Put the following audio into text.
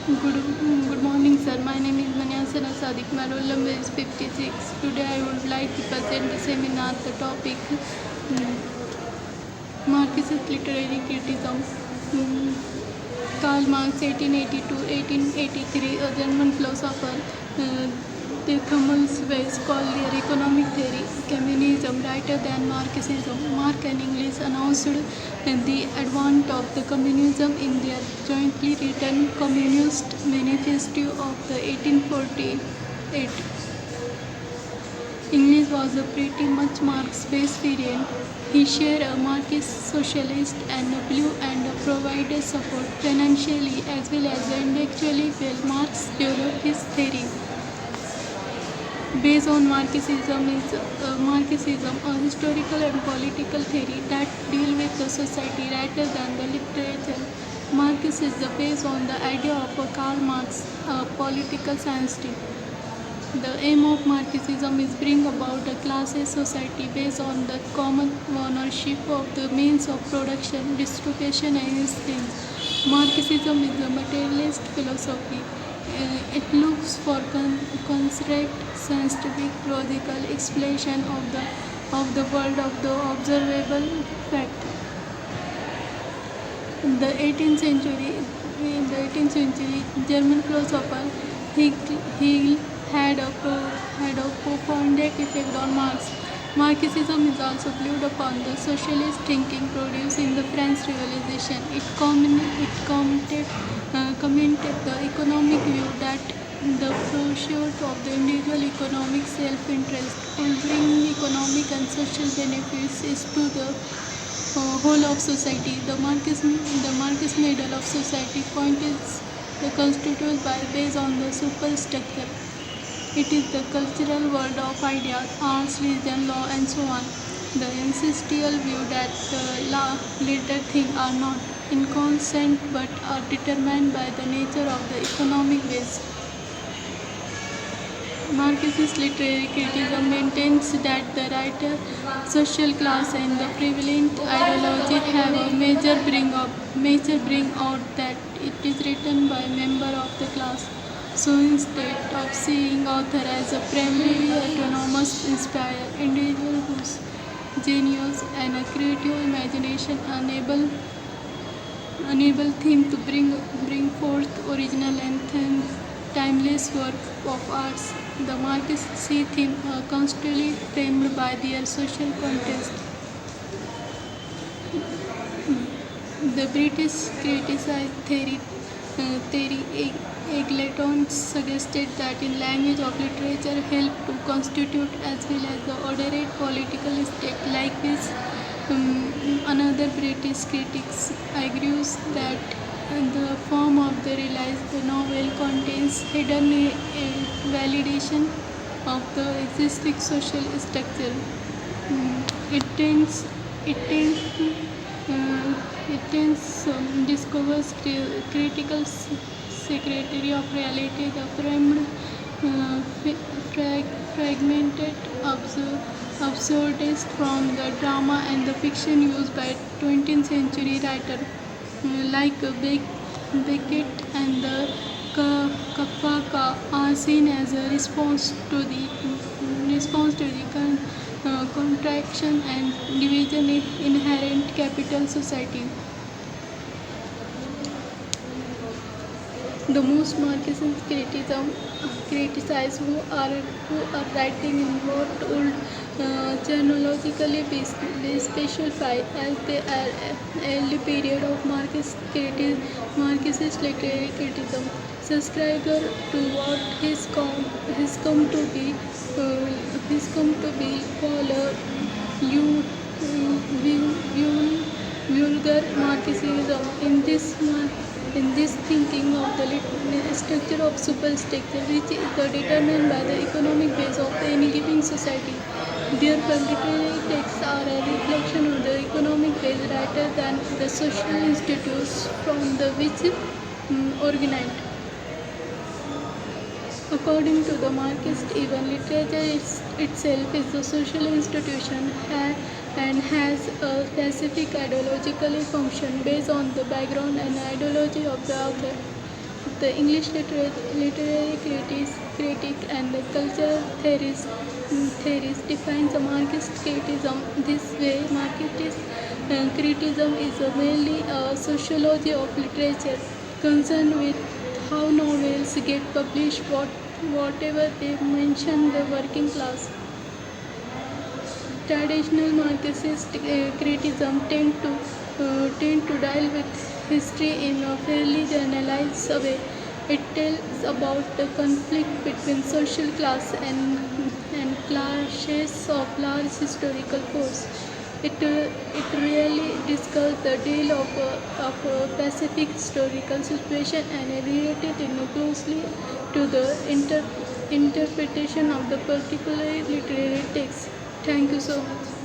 Good morning, sir. My name is Manyasana Sadiq. My roll number is 56. Today I would like to present the seminar. The topic Marxist literary criticism. Mm, Karl Marx, 1882-1883, a German philosopher. Uh, the Thomas Weiss called their economic theory communism rather than Marxism. Marx and Engels announced the advent of the communism in their jointly written Communist Manifesto of the 1848. English was a pretty much Marx-based variant. He shared a Marxist socialist and a blue and provided support financially as well as intellectually while Marx developed his theory. Based on Marxism, a historical and political theory that deal with the society rather than the literature. Marx is based on the idea of a Karl Marx, a political scientist. The aim of Marxism is bring about a classes society based on the common ownership of the means of production, distribution and things. Marxism is a materialist philosophy. It looks for concept, scientific, logical explanation of the world of the observable fact. In the 18th century, German philosopher Hegel had a profound effect on Marx. Marxism is also built upon the socialist thinking produced in the French Revolution. Commented the economic view that the pursuit of the individual economic self-interest will bring economic and social benefits is to the whole of society. The Marxist model of society point is the constituted by based on the superstructure. It is the cultural world of ideas, arts, religion, law, and so on. The ancestral view that the later things are not inconstant but are determined by the nature of the economic base. Marxist literary criticism maintains that the writer, social class, and the prevalent ideology have a major bring out that it is written by member of the class. So instead of seeing author as a primarily autonomous, inspired individual whose genius and a creative imagination enable him to bring forth original and timeless work of arts. The Marxists see them constantly framed by their social context. The British criticized theory Eggleton suggested that in language of literature help to constitute as well as the orderate political state. Likewise, another British critics argues that the form of the realized the novel contains hidden validation of the existing social structure. It tends it tends uh, it tends discovers critical secretary of reality, the framed fragmented absurdist from the drama and the fiction used by 20th century writer like Beckett and the Kafka are seen as a response to the contraction and division in inherent capital society. The most Marxist criticism criticize who are writing in what would chronologically be specified as they are early period of Marxist literary criticism. Subscriber to what uh, has come to be called a vulgar Marxism. In this thinking of the structure of superstructure, which is determined by the economic base of any given society, their literary texts are a reflection of the economic base rather than the social institutes from the which organized. According to the Marxist, even literature itself is a social institution and has a specific ideological function based on the background and ideology of the author. The English literary critic and the cultural theorist defines a Marxist criticism this way. Marxist criticism is mainly a sociology of literature, concerned with how novels get published, whatever they mention the working class. Traditional Marxist criticism tend to deal with history in a fairly generalized way. It tells about the conflict between social class and clashes of large historical force. It really discusses the deal of a specific historical situation and related it closely to the interpretation of the particular literary text. Thank you so much.